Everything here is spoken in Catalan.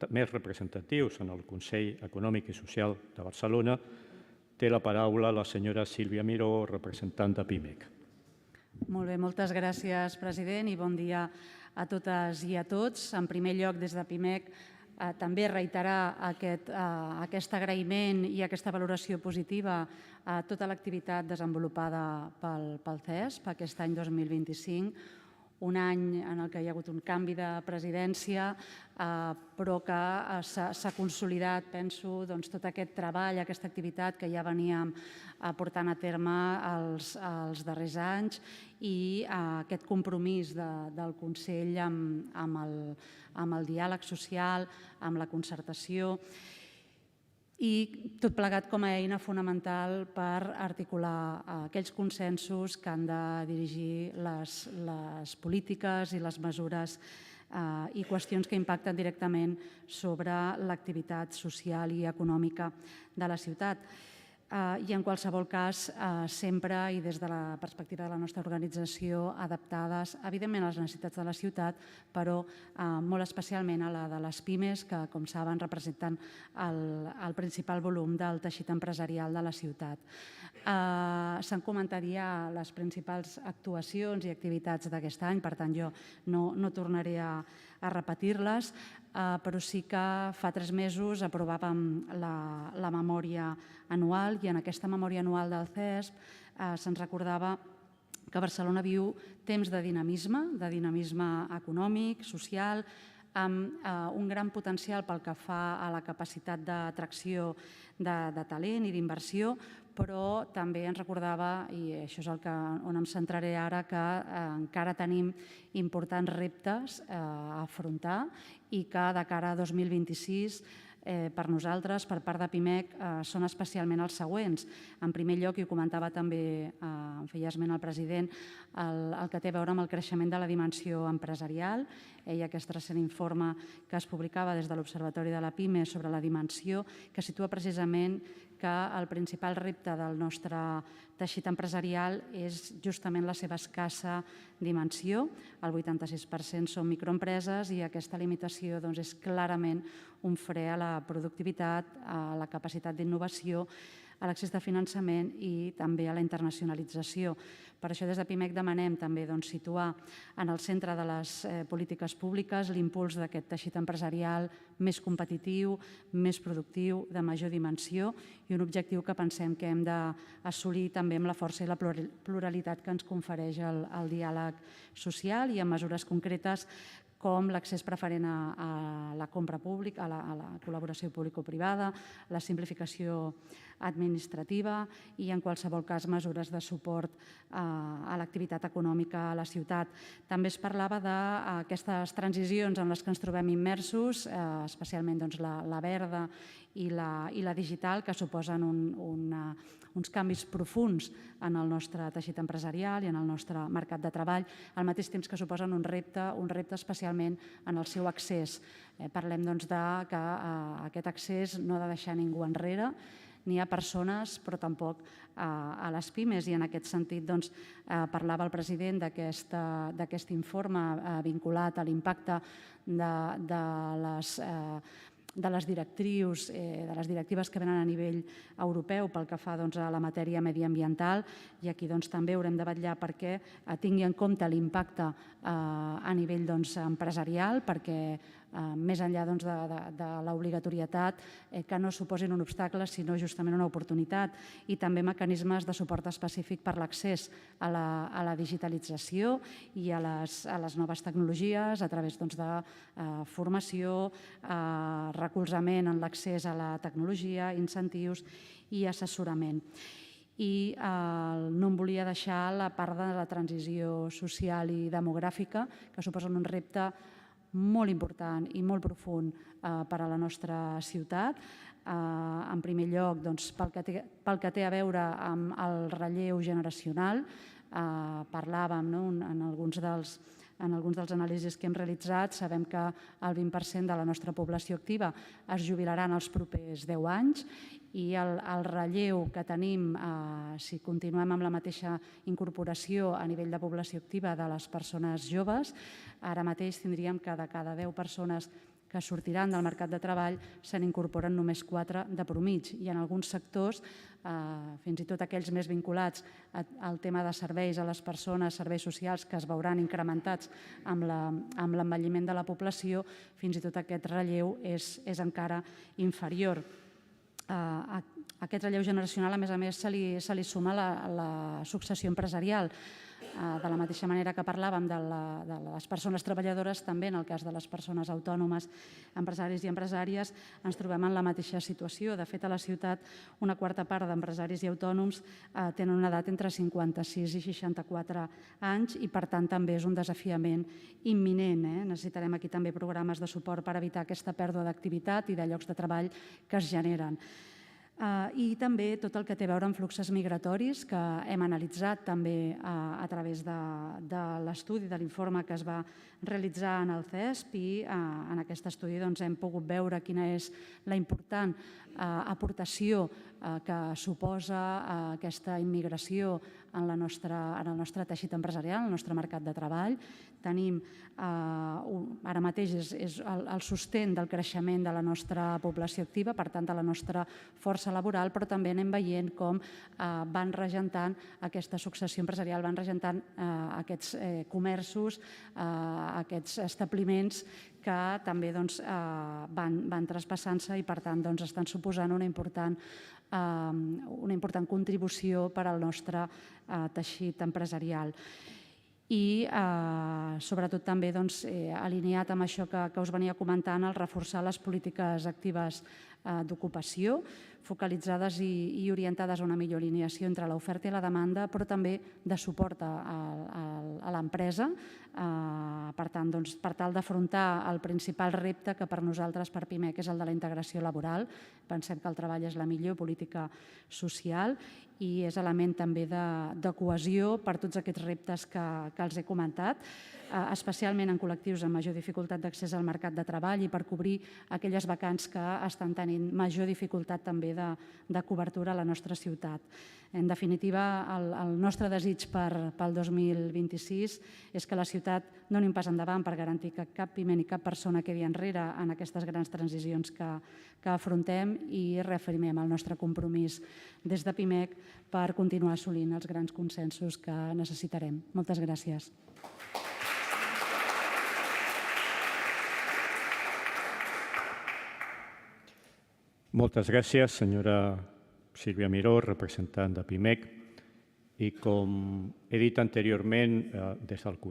més representatius en el Consell Econòmic i Social de Barcelona, té la paraula la senyora Sílvia Miró, representant de PIMEC. Molt bé, moltes gràcies, president, i bon dia a totes i a tots. En primer lloc, des de PIMEC, també reiterar aquest agraïment i aquesta valoració positiva a tota l'activitat desenvolupada pel CESP aquest any 2025, un any en què hi ha hagut un canvi de presidència, però que s'ha consolidat, penso, tot aquest treball, aquesta activitat que ja veníem portant a terme els darrers anys i aquest compromís del Consell amb el diàleg social, amb la concertació, i tot plegat com a eina fonamental per articular aquells consensos que han de dirigir les polítiques i les mesures i qüestions que impacten directament sobre l'activitat social i econòmica de la ciutat. I en qualsevol cas, sempre i des de la perspectiva de la nostra organització, adaptades, evidentment, a les necessitats de la ciutat, però molt especialment a la de les pimes, que, com saben, representen el principal volum del teixit empresarial de la ciutat. S'han comentat ja les principals actuacions i activitats d'aquest any, per tant, jo no tornaré a repetir-les, però sí que fa 3 mesos aprovàvem la memòria anual i en aquesta memòria anual del CESP se'ns recordava que Barcelona viu temps de dinamisme econòmic, social, amb un gran potencial pel que fa a la capacitat d'atracció de talent i d'inversió, però també ens recordava, i això és on em centraré ara, que encara tenim importants reptes a afrontar i que de cara a 2026 per nosaltres, per part de PIMEC, són especialment els següents. En primer lloc, i ho comentava també, en feia esment el president, el que té a veure amb el creixement de la dimensió empresarial i aquest recent informe que es publicava des de l'Observatori de la PIME sobre la dimensió, que situa precisament que el principal repte del nostre teixit empresarial és justament la seva escassa dimensió. El 86% són microempreses i aquesta limitació és clarament un fre a la productivitat, a la capacitat d'innovació, a l'accés de finançament i també a la internacionalització. Per això des de PIMEC demanem també situar en el centre de les polítiques públiques l'impuls d'aquest teixit empresarial més competitiu, més productiu, de major dimensió i un objectiu que pensem que hem d'assolir també amb la força i la pluralitat que ens confereix el diàleg social i amb mesures concretes com l'accés preferent a la compra pública, a la col·laboració público-privada, la simplificació administrativa i, en qualsevol cas, mesures de suport a l'activitat econòmica a la ciutat. També es parlava d'aquestes transicions en les que ens trobem immersos, especialment la verda i la digital, que suposen uns canvis profunds en el nostre teixit empresarial i en el nostre mercat de treball, al mateix temps que suposen un repte especialment en el seu accés. Parlem que aquest accés no ha de deixar ningú enrere, ni a persones, però tampoc a les pimes. I en aquest sentit parlava el president d'aquest informe vinculat a l'impacte de les directives que venen a nivell europeu pel que fa a la matèria mediambiental, i aquí també haurem de vetllar perquè tingui en compte l'impacte a nivell empresarial, perquè més enllà de l'obligatorietat, que no suposin un obstacle, sinó justament una oportunitat, i també mecanismes de suport específic per l'accés a la digitalització i a les noves tecnologies a través de formació, recolzament en l'accés a la tecnologia, incentius i assessorament. I no em volia deixar la part de la transició social i demogràfica, que suposen un repte molt important i molt profund per a la nostra ciutat. En primer lloc, pel que té a veure amb el relleu generacional. Parlàvem en alguns dels anàlisis que hem realitzat, sabem que el 20% de la nostra població activa es jubilarà en els propers 10 anys i el relleu que tenim, si continuem amb la mateixa incorporació a nivell de població activa de les persones joves, ara mateix tindríem que de cada 10 persones que sortiran del mercat de treball se n'incorporen només 4 de mitjà i en alguns sectors, fins i tot aquells més vinculats al tema de serveis a les persones, serveis socials que es veuran incrementats amb l'envelliment de la població, fins i tot aquest relleu és encara inferior. A aquest relleu generacional, a més, se li suma la successió empresarial. De la mateixa manera que parlàvem de les persones treballadores, també en el cas de les persones autònomes, empresaris i empresàries, ens trobem en la mateixa situació. De fet, a la ciutat, una quarta part d'empresaris i autònoms tenen una edat entre 56 i 64 anys i, per tant, també és un desafiament imminent. Necessitarem aquí també programes de suport per evitar aquesta pèrdua d'activitat i de llocs de treball que es generen. I també tot el que té a veure amb fluxos migratoris, que hem analitzat també a través de l'estudi, de l'informe que es va realitzar en el CESP, i en aquest estudi hem pogut veure quina és la important aportació que suposa aquesta immigració en el nostre teixit empresarial, en el nostre mercat de treball. Tenim, ara mateix, és el sostén del creixement de la nostra població activa, per tant, de la nostra força laboral, però també anem veient com van regentant aquesta successió empresarial, van regentant aquests comerços, aquests establiments que també van traspassant-se i, per tant, estan suposant una important contribució per al nostre teixit empresarial. I, sobretot, també alineat amb això que us venia comentant, el reforçar les polítiques actives d'ocupació, focalitzades i orientades a una millor alineació entre l'oferta i la demanda, però també de suport a l'empresa, per tant, per tal d'afrontar el principal repte que per nosaltres, per PIMEC, és el de la integració laboral. Pensem que el treball és la millor política social i és element també de cohesió per tots aquests reptes que els he comentat, especialment en col·lectius amb major dificultat d'accés al mercat de treball i per cobrir aquelles vacants que estan tenint major dificultat també de cobertura a la nostra ciutat. En definitiva, el nostre desig pel 2026 és que la ciutat doni un pas endavant per garantir que cap PIME ni cap persona quedi enrere en aquestes grans transicions que afrontem i reafirmem el nostre compromís des de PIMEC per continuar assolint els grans consensos que necessitarem. Moltes gràcies. Moltes gràcies, senyora Sílvia Miró, representant de PIMEC. I com he dit anteriorment, des del